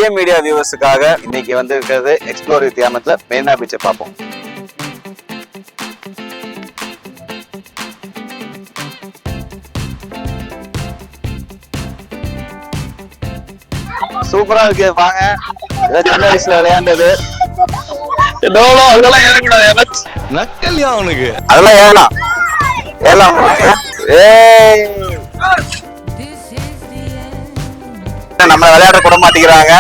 PM media வியூவர்ஸுக்காக இன்னைக்கு வந்து இருக்கிறது எக்ஸ்ப்ளோர் வித் யாமத்ல மெரினா பீச்சை பார்ப்போம். சூப்பரா இருக்கு, வாங்க. சின்ன வயசுல விளையாண்டது அதெல்லாம் ஏறலாம் ஏறலாம். நம்ம விளையாட கூட மாட்டேங்கிறாங்க.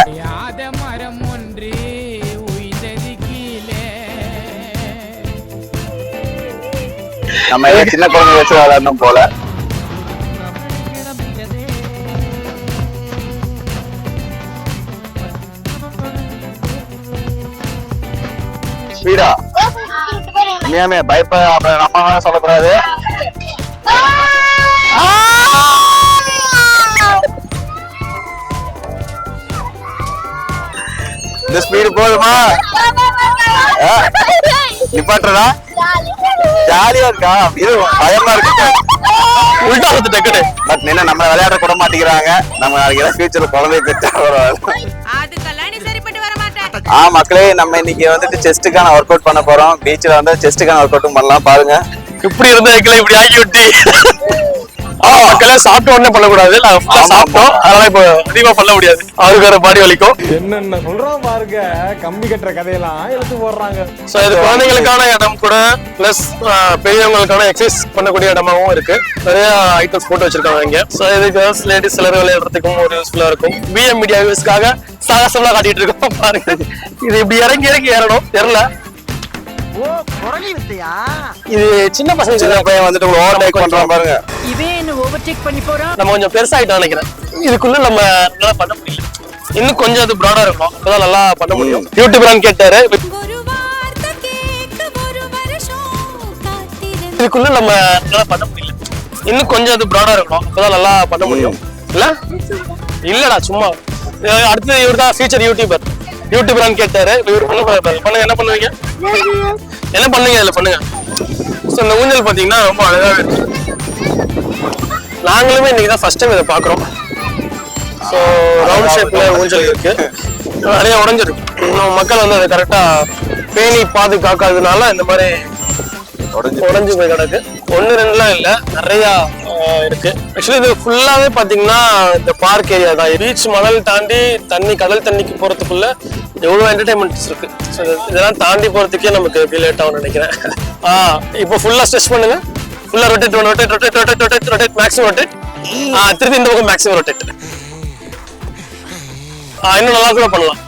நம்ம சின்ன குழந்தை வச்சு விளையாடணும் போல. ஸ்பீடா உண்மையாமே பயப்பட நம்ம சொல்லக்கூடாது. இந்த ஸ்பீடு போதுமா? நிப்பாட்டுறா ஜாலியா இருக்கா? இது பயமா இருக்கு. உள்டா வந்து டக்குனு பட் என்ன நம்ம விளையாட கூட மாட்டேங்கிறாங்க. நம்ம நாளைக்கு ஃபியூச்சர்ல குழந்தை பெற்றா மக்களே, நம்ம இன்னைக்கு வந்துட்டு செஸ்டுக்கான ஒர்க் அவுட் பண்ண போறோம். பீச்ல வந்து செஸ்டுக்கான ஒர்க் அவுட்டும் பண்ணலாம். பாருங்க இப்படி இருந்த இப்படி ஆக்கி விட்டு மக்களே சாப்பிட்ட உடனே பண்ணக்கூடாது. சாப்பிட்டோம் அதனால இப்போ அதிகமா பண்ண முடியாது. அவருக்கு வேற பாடி வலிக்கும். என்னென்ன சொல்றோம் பாருங்க, கம்பி கட்டுற கதையெல்லாம் எடுத்து போடுறாங்க. சோ இது குழந்தைகளுக்கான இடம் கூட பிளஸ் பெரியவங்களுக்கான எக்ஸசைஸ் பண்ணக்கூடிய இடமாவும் இருக்கு. நிறைய ஐட்டம்ஸ் போட்டு வச்சிருக்காங்க இங்க. சோ இது கேர்ள்ஸ் லேடிஸ் எல்லாரும் விளையாடுறதுக்கும் ஒரு யூஸ்ஃபுல்லா இருக்கும். பிஎம் மீடியா வியூஸ்க்காக சாகசம்லாம் காட்டிட்டு இருக்கோம். பாருங்க இது இப்படி இறங்கி ஏறணும் தெரியல. இது சின்ன பசங்க சின்ன பையன் வந்துட்டு ஓவர்டேக் பண்றான் பாருங்க. இவன் என்ன ஓவர்டேக் பண்ணி போறான். நம்ம கொஞ்சம் பெருசாயிட்டோம் நினைக்கிறேன். இதுக்குள்ள நம்ம நல்லா பண்ண முடியல. இன்னும் கொஞ்சம் அது ப்ராடா இருக்கும், அப்பதான் நல்லா பண்ண முடியும். யூடியூபரான்னு கேட்டாரு. இதுக்குள்ள நம்ம நல்லா பண்ண முடியல. இன்னும் கொஞ்சம் அது ப்ராடா இருக்கும், அப்பதான் நல்லா பண்ண முடியும். இல்ல இல்லடா சும்மா. அடுத்து இவர் தான் ஃபியூச்சர் யூடியூபரான்னு கேட்டாரு. இவர் பண்ணுங்க என்ன பண்ணுவீங்க? என்ன பண்ணுங்க இதுல பண்ணுங்க. இந்த ஊஞ்சல் பாத்தீங்கன்னா ரொம்ப அழகாவே இருக்கு. நாங்களுமே இன்னைக்கு தான் ஃபர்ஸ்ட் டைம் இதை பாக்குறோம். ஸோ ரவுண்ட் ஷேப்ல ஊஞ்சல் இருக்கு, நிறைய உடஞ்சிருக்கு. மக்கள் வந்து அதை கரெக்டா பேணி பாதுகாக்காததுனால இந்த மாதிரி உடஞ்சு போய் கிடக்கு. ஒன்னு ரெண்டுலாம் இல்ல, நிறைய இருக்கு. ஆக்சுவலி இது ஃபுல்லாவே பாத்தீங்கன்னா இந்த பார்க் ஏரியா தான். பீச் மணல் தாண்டி தண்ணி கடல் தண்ணிக்கு போறதுக்குள்ள எவ்வளவு என்டர்டைன்மெண்ட்ஸ் இருக்கு. இதெல்லாம் தாண்டி போறதுக்கே நமக்கு லேட் ஆகும் நினைக்கிறேன். இப்போ ஃபுல்லா ஸ்ட்ரெச் பண்ணுங்க. ஃபுல்லா ரொட்டேட் ரொட்டேட் மேக்ஸிமம் ரொட்டேட். திருப்பி இந்த பக்கம் மேக்ஸிமம் ரொட்டேட். இன்னும் நல்லா கூட பண்ணலாம்.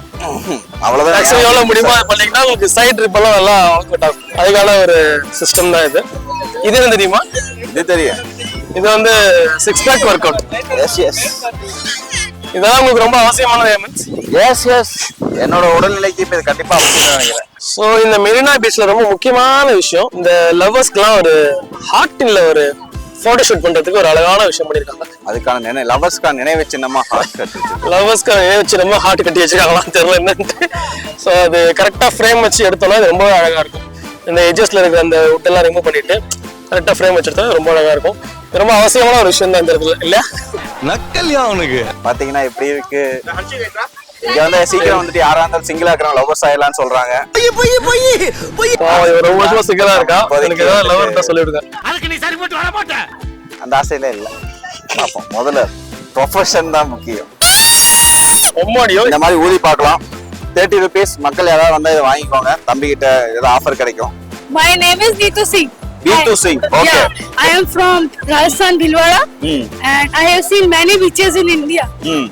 அவ்வளவுதான். மேக்ஸிமம் எவ்வளவு முடியுமா பண்ணீங்கன்னா உங்களுக்கு சைட் ட்ரிப் எல்லாம் நல்லா ஒர்க் அவுட் ஆகும். அதுக்கான ஒரு சிஸ்டம் தான் இது. இது என்ன தெரியுமா? இது தெரியும். இது வந்து 6 பேக் ஒர்க் அவுட். எஸ் இதெல்லாம் உங்களுக்கு ரொம்ப அவசியமான என்னோட உடல்நிலைக்கு இப்ப கண்டிப்பா அவசியம் நினைக்கிறேன். சோ இந்த மெரினா பீச்ல ரொம்ப முக்கியமான விஷயம், இந்த லவ்வர்ஸ்க்குலாம் ஒரு ஹார்ட் இல்ல ஒரு போட்டோ ஷூட் பண்றதுக்கு ஒரு அழகான விஷயம் பண்ணிருக்காங்க. அதுக்கான லவ்வர்ஸ்க்கான நினைவு சின்னமா ஹார்ட் கட்டி லவ்வர்ஸ்க்கான நினைவு சின்னமா ஹார்ட் கட்டி வச்சிருக்காங்களா தெரியல என்னன்னு. சோ அது கரெக்டா ஃப்ரேம் வச்சு எடுத்தோம்னா அது ரொம்ப அழகா இருக்கும். இந்த எட்ஜஸ்ல இருக்கிற அந்த உட்டெல்லாம் ரிமூவ் பண்ணிட்டு கரெக்டா ஃப்ரேம் வச்சிருந்தா ரொம்ப அழகா இருக்கும். ரொம்ப அவசியமான ஒரு விஷயம் தான் இந்த இடத்துல இல்ல. நக்கல்யா அவனுக்கு பாத்தீங்கன்னா எப்படி இருக்கு. இங்க வந்து சீக்கிரம் வந்துட்டு யாரா இருந்தாலும் சிங்கிளா இருக்கிறாங்க, லவ்வர்ஸ் ஆயிடலாம்னு சொல்றாங்க. ரொம்ப வருஷமா சிங்கிளா இருக்கா, எனக்கு ஏதாவது லவர் இருந்தா சொல்லிவிடுங்க. அதுக்கு நீ சரி போட்டு வர மாட்ட. அந்த ஆசையில இல்ல. பாப்போம், முதல்ல ப்ரொஃபஷன் தான் முக்கியம். இந்த மாதிரி ஊதி பார்க்கலாம். 30 rupees. மக்கள் யாராவது வந்தா இதை வாங்கிக்கோங்க. தம்பி கிட்ட ஏதாவது ஆஃபர் கிடைக்கும். My name is Neetu Singh. Neetu Singh. Okay. Yeah, I am from Rajasthan, Bhilwara, and I have seen many beaches in India,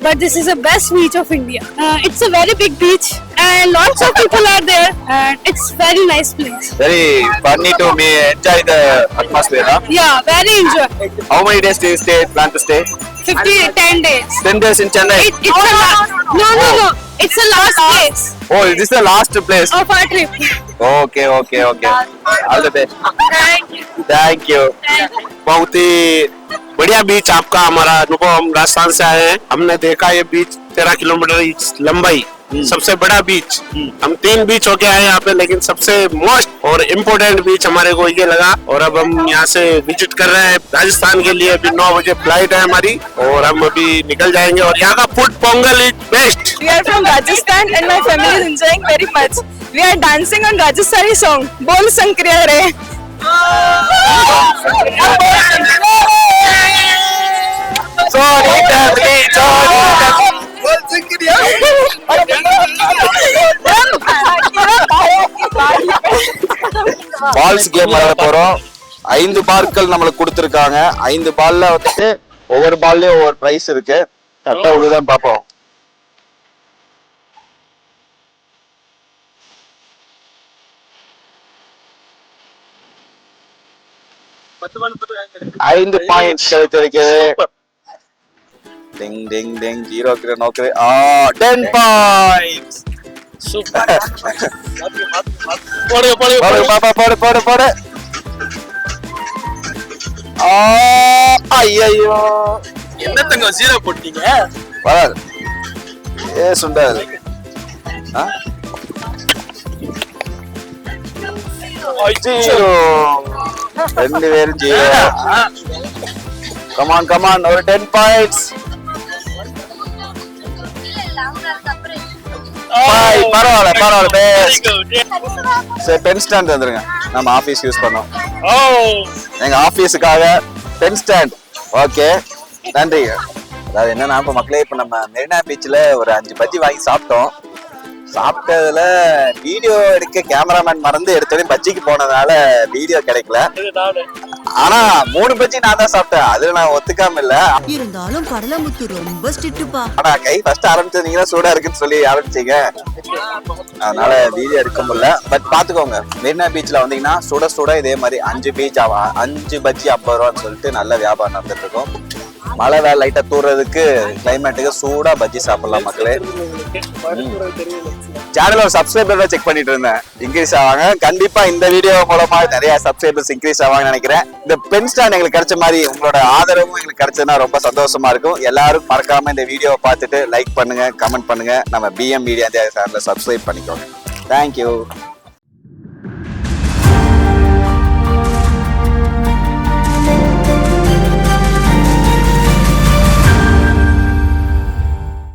but this is the best beach of India. It's a very big beach, and lots of people are there, and it's very nice place. Very funny to me. Enjoy the atmosphere, huh? Yeah, very enjoy. How many days do you plan to stay? 10 days. 10 days in Chennai. No. It's the last place. Oh, this is the last place of our trip. Okay. All the best. Thank you. बहुत ही बढ़िया बीच आपका हमारा अनुभव। हम राजस्थान से आए हैं, हमने देखा ये बीच 13 किलोमीटर लंबाई सबसे बड़ा बीच। हम 3 बीच होके आए यहाँ पे, लेकिन सबसे मोस्ट और इम्पोर्टेंट बीच हमारे को ये लगा। और अब हम यहाँ से विजिट कर रहे हैं राजस्थान के लिए। अभी 9 बजे फ्लाइट है हमारी और हम अभी निकल जाएंगे। और यहाँ का food Pongal is best. We are from Rajasthan and my family is enjoying very much. We are dancing on Rajasthani song. Bol Sankriya Re. Balls game விளையாட போறோம். 5 பால்கள் நம்மளுக்கு கொடுத்துருக்காங்க. 5 பால்ல வந்துட்டு ஒவ்வொரு பால்லயும் ஒவ்வொரு பிரைஸ் இருக்கு. கரெக்டா உள்ளதான் பாப்போம். ஐந்து பாயிண்ட்ஸ் கிடைத்திருக்கிறது. டிங் டிங் டிங் 0 நோக்குது. 10 பாயிண்ட்ஸ். சூப்பர். போடு பாப்பா, போடு போடு போடு. ஐயோ, என்னத்தங்க 0 போட்டீங்க? வராது. சுண்டாது. 0. 2 பேரும் 0. கமான் ஒரு 10 பாயிண்ட்ஸ். பரவாயில்ல பெஸ்ட். சரி, பென் ஸ்டாண்ட் வந்துருங்க. நம்ம ஆபீஸ் யூஸ் பண்ணோம். எங்க ஆபீஸுக்காக பென் ஸ்டாண்ட். ஓகே, நன்றி. அதாவது என்னன்னா, இப்ப மக்களே, இப்ப நம்ம மெரினா பீச்ல ஒரு 5 பஜ்ஜி வாங்கி சாப்பிட்டோம். சாப்பிட்டதுல வீடியோ எடுக்க கேமராமேன் மறந்து எடுத்தோடனே பஜ்ஜிக்கு போனதுனால வீடியோ கிடைக்கல. ஆனா 3 பஜ்ஜி நான் தான் சாப்பிட்டேன். அதுல நான் ஒத்துக்காம இல்ல. இருந்தாலும் கடலமுத்து ரொம்ப ஸ்ட்ரிக்ட்டுப்பா. ஆனா கை ஃபர்ஸ்ட் ஆரம்பிச்சது நீங்க தான் சூடா இருக்குன்னு சொல்லி ஆரம்பிச்சீங்க. அதனால வீடியோ எடுக்க முடியல. பட் பாத்துக்கோங்க, மெரினா பீச்ல வந்தீங்கன்னா சுட சுட இதே மாதிரி 5 பீச் 5 பஜ்ஜி 50 ரூபான்னு சொல்லிட்டு நல்ல வியாபாரம் நடந்துட்டு இருக்கும். மழை வேலை லைட்டா தூர்றதுக்கு கிளைமேட்டுக்கு சூடா பஜ்ஜி சாப்பிடலாம் மக்களே. சேனல் ஒரு சப்ஸ்கிரைபர் செக் பண்ணிட்டு இருந்தேன், இன்க்ரீஸ் ஆவாங்க. கண்டிப்பா இந்த வீடியோ மூலமா நிறைய சப்ஸ்கிரைபர்ஸ் இன்க்ரீஸ் ஆவாங்கன்னு நினைக்கிறேன். இந்த பென் ஸ்டாண்ட் எங்களுக்கு கிடைச்ச மாதிரி உங்களோட ஆதரவும் எங்களுக்கு கிடைச்சதுன்னா ரொம்ப சந்தோஷமா இருக்கும். எல்லாரும் மறக்காம இந்த வீடியோவை பார்த்துட்டு லைக் பண்ணுங்க, கமெண்ட் பண்ணுங்க. நம்ம பிஎம் மீடியா சேனலை சப்ஸ்கிரைப் பண்ணிக்கோங்க. தேங்க்யூ.